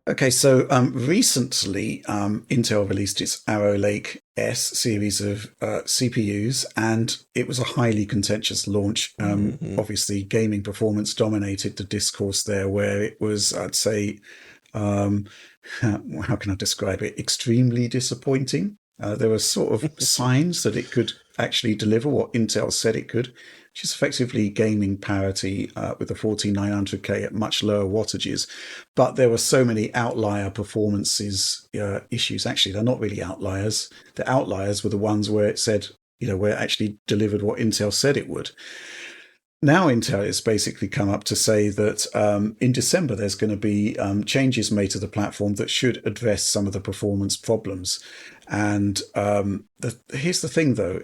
Okay, so recently Intel released its Arrow Lake S series of CPUs, and it was a highly contentious launch. Hmm. Obviously, gaming performance dominated the discourse there, where it was, I'd say, um, how can I describe it? Extremely disappointing. There were sort of signs that it could actually deliver what Intel said it could, which is effectively gaming parity with the 14900K at much lower wattages. But there were so many outlier performances issues. Actually, they're not really outliers. The outliers were the ones where it said, where it actually delivered what Intel said it would. Now Intel has basically come up to say that in December there's going to be changes made to the platform that should address some of the performance problems. And here's the thing, though,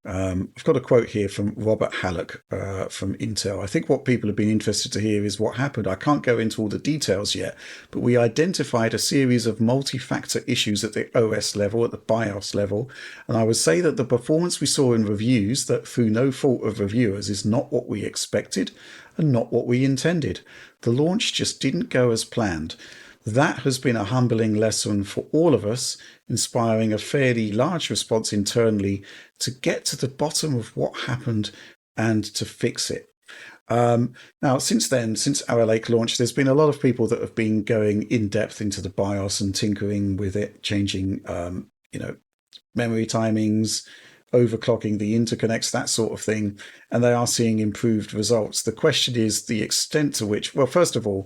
I've got a quote here from Robert Hallock from Intel. I think what people have been interested to hear is what happened. I can't go into all the details yet, but we identified a series of multi-factor issues at the OS level, at the BIOS level, and I would say that the performance we saw in reviews, that through no fault of reviewers, is not what we expected and not what we intended. The launch just didn't go as planned. That has been a humbling lesson for all of us, inspiring a fairly large response internally to get to the bottom of what happened and to fix it. Now, since then, since Arrow Lake launch, there's been a lot of people that have been going in depth into the BIOS and tinkering with it, changing, memory timings, overclocking the interconnects, that sort of thing, and they are seeing improved results. The question is the extent to which, well, first of all,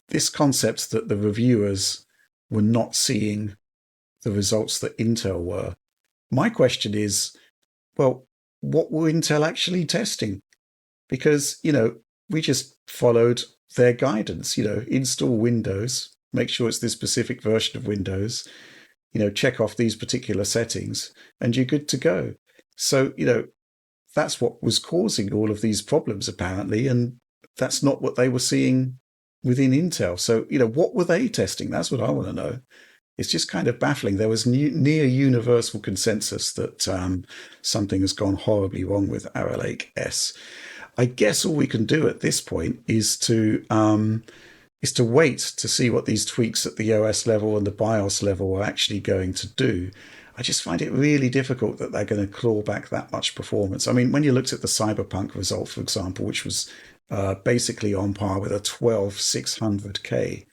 this concept that the reviewers were not seeing the results that Intel were. My question is, well, what were Intel actually testing? Because, we just followed their guidance, install Windows, make sure it's this specific version of Windows, check off these particular settings, and you're good to go. So, that's what was causing all of these problems, apparently, and that's not what they were seeing within Intel. So, what were they testing? That's what I want to know. It's just kind of baffling. There was near universal consensus that something has gone horribly wrong with Arrow Lake S. I guess all we can do at this point is to wait to see what these tweaks at the OS level and the BIOS level are actually going to do. I just find it really difficult that they're going to claw back that much performance. I mean, when you looked at the Cyberpunk result, for example, which was basically on par with a 12600K,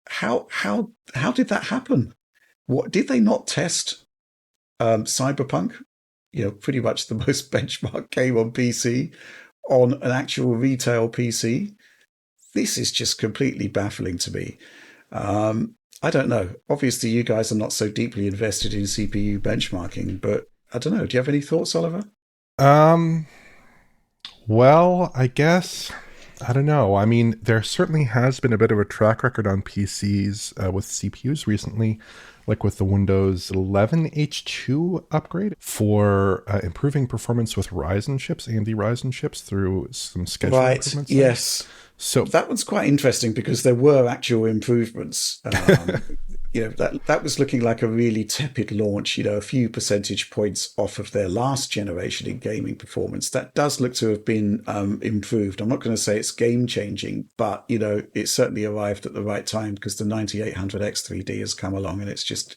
how did that happen? What did they not test Cyberpunk? Pretty much the most benchmark game on PC on an actual retail PC. This is just completely baffling to me. I don't know. Obviously, you guys are not so deeply invested in CPU benchmarking, but I don't know. Do you have any thoughts, Oliver? Um, well, I guess I don't know. I mean, there certainly has been a bit of a track record on PCs with CPUs recently, like with the Windows 11 H2 upgrade for improving performance with Ryzen chips, AMD Ryzen chips through some schedule Right. improvements there. Yes. So, That one's quite interesting because there were actual improvements. That was looking like a really tepid launch, a few percentage points off of their last generation in gaming performance. That does look to have been improved. I'm not going to say it's game changing, but it certainly arrived at the right time because the 9800X 3D has come along and it's just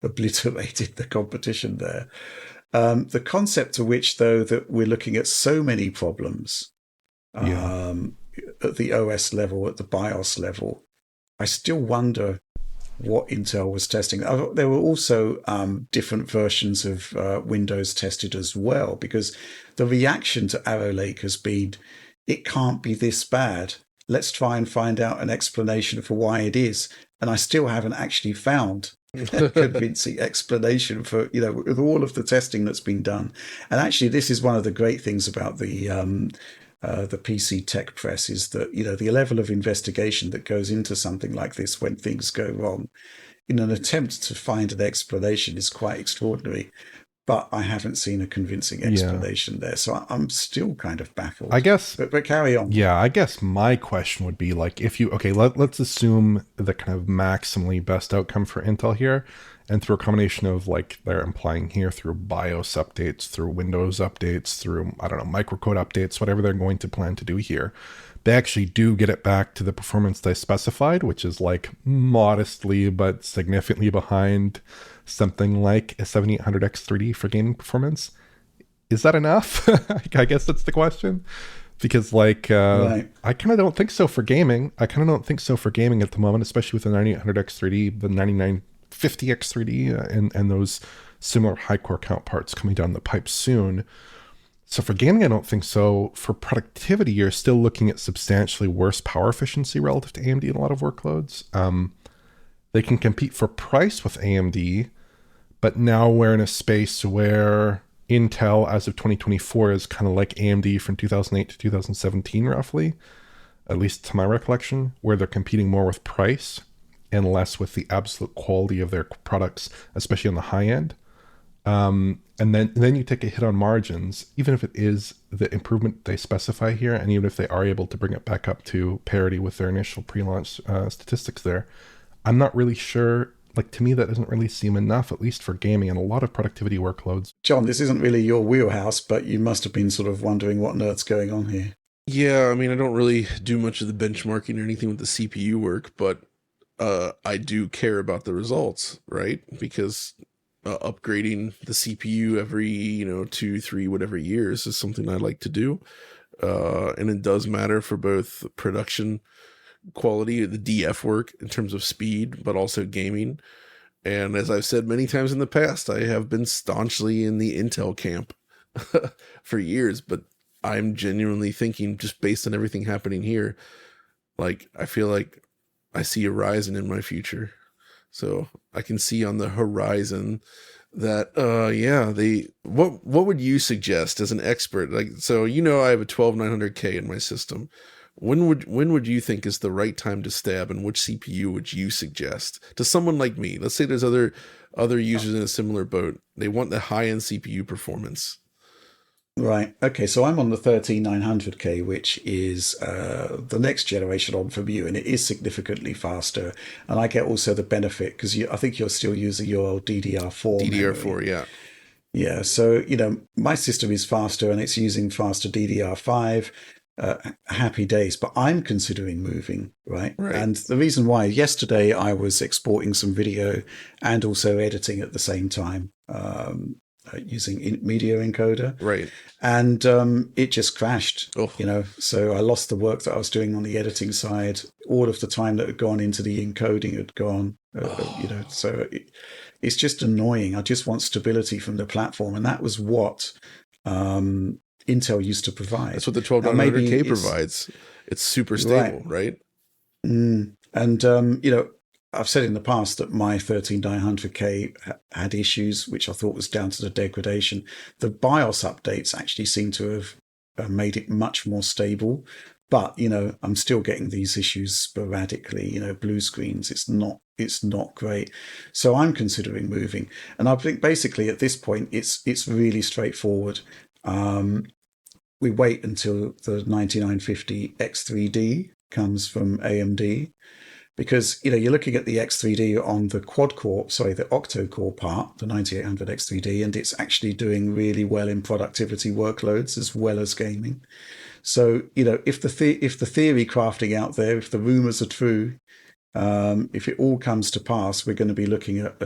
obliterated the competition there. The concept to which, though, that we're looking at so many problems yeah. um, at the OS level, at the BIOS level, I still wonder what Intel was testing. There were also different versions of Windows tested as well, because the reaction to Arrow Lake has been, it can't be this bad. Let's try and find out an explanation for why it is. And I still haven't actually found a convincing explanation for, with all of the testing that's been done. And actually, this is one of the great things about the PC tech press is that the level of investigation that goes into something like this when things go wrong in an attempt to find an explanation is quite extraordinary. But I haven't seen a convincing Yeah. explanation there, so I'm still kind of I baffled. guess But carry on. Yeah, I guess my question would be like if you okay, let's assume the kind of maximally best outcome for Intel here, and through a combination of like they're implying here through BIOS updates, through Windows updates, through I don't know, microcode updates, whatever they're going to plan to do here. they actually do get it back to the performance they specified, which is like modestly but significantly behind something like a 7800X3D for gaming performance. Is that enough? I guess that's the question. Because like Right. I kind of don't think so for gaming. I kind of don't think so for gaming at the moment, especially with the 9800X3D, the 9950X3D, and those similar high core count parts coming down the pipe soon. So for gaming, I don't think so. For productivity, you're still looking at substantially worse power efficiency relative to AMD in a lot of workloads. They can compete for price with AMD, but now we're in a space where Intel, as of 2024, is kind of like AMD from 2008 to 2017, roughly, at least to my recollection, where they're competing more with price and less with the absolute quality of their products, especially on the high end. And then you take a hit on margins, even if it is the improvement they specify here, and even if they are able to bring it back up to parity with their initial pre-launch statistics there. I'm not really sure. Like, to me, that doesn't really seem enough, at least for gaming and a lot of productivity workloads. John, this isn't really your wheelhouse, but you must have been sort of wondering what on earth's going on here. Yeah, I mean, I don't really do much of the benchmarking or anything with the CPU work, but I do care about the results, right? Because upgrading the CPU every, 2, 3, whatever years is something I like to do. And it does matter for both production quality, the DF work in terms of speed, but also gaming. And as I've said many times in the past, I have been staunchly in the Intel camp for years, but I'm genuinely thinking, just based on everything happening here, like, I feel like I see a Ryzen in my future. So I can see on the horizon that, what would you suggest as an expert? Like, so, I have a 12900K in my system. When would you think is the right time to stab, and which CPU would you suggest to someone like me? Let's say there's other users in a similar boat. They want the high-end CPU performance. Right. Okay. So I'm on the 13900K, which is the next generation on from you, and it is significantly faster. And I get also the benefit because I think you're still using your old DDR4. DDR4, memory. yeah. Yeah. So, my system is faster and it's using faster DDR5. Happy days, but I'm considering moving, right? And the reason why, yesterday I was exporting some video and also editing at the same time, using media encoder, Right. and it just crashed. Oh. So I lost the work that I was doing on the editing side. All of the time that had gone into the encoding had gone. So it's just annoying. I just want stability from the platform, and that was what Intel used to provide. That's what the 12900K provides. It's super stable, right? And I've said in the past that my 13900K had issues, which I thought was down to the degradation. The BIOS updates actually seem to have made it much more stable. But, I'm still getting these issues sporadically, blue screens. It's not great. So I'm considering moving. And I think basically at this point, it's really straightforward. We wait until the 9950 X3D comes from AMD, because you're looking at the X3D on the the octo-core part, the 9800 X3D, and it's actually doing really well in productivity workloads as well as gaming. So if the theory crafting out there, if the rumors are true, if it all comes to pass, we're going to be looking at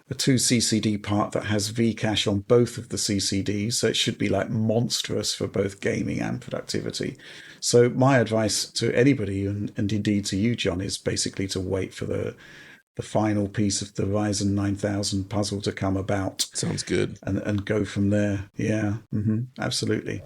a 2 CCD part that has Vcache on both of the CCDs. So it should be like monstrous for both gaming and productivity. So my advice to anybody, and indeed to you, John, is basically to wait for the final piece of the Ryzen 9000 puzzle to come about. Sounds good. And go from there. Yeah, absolutely.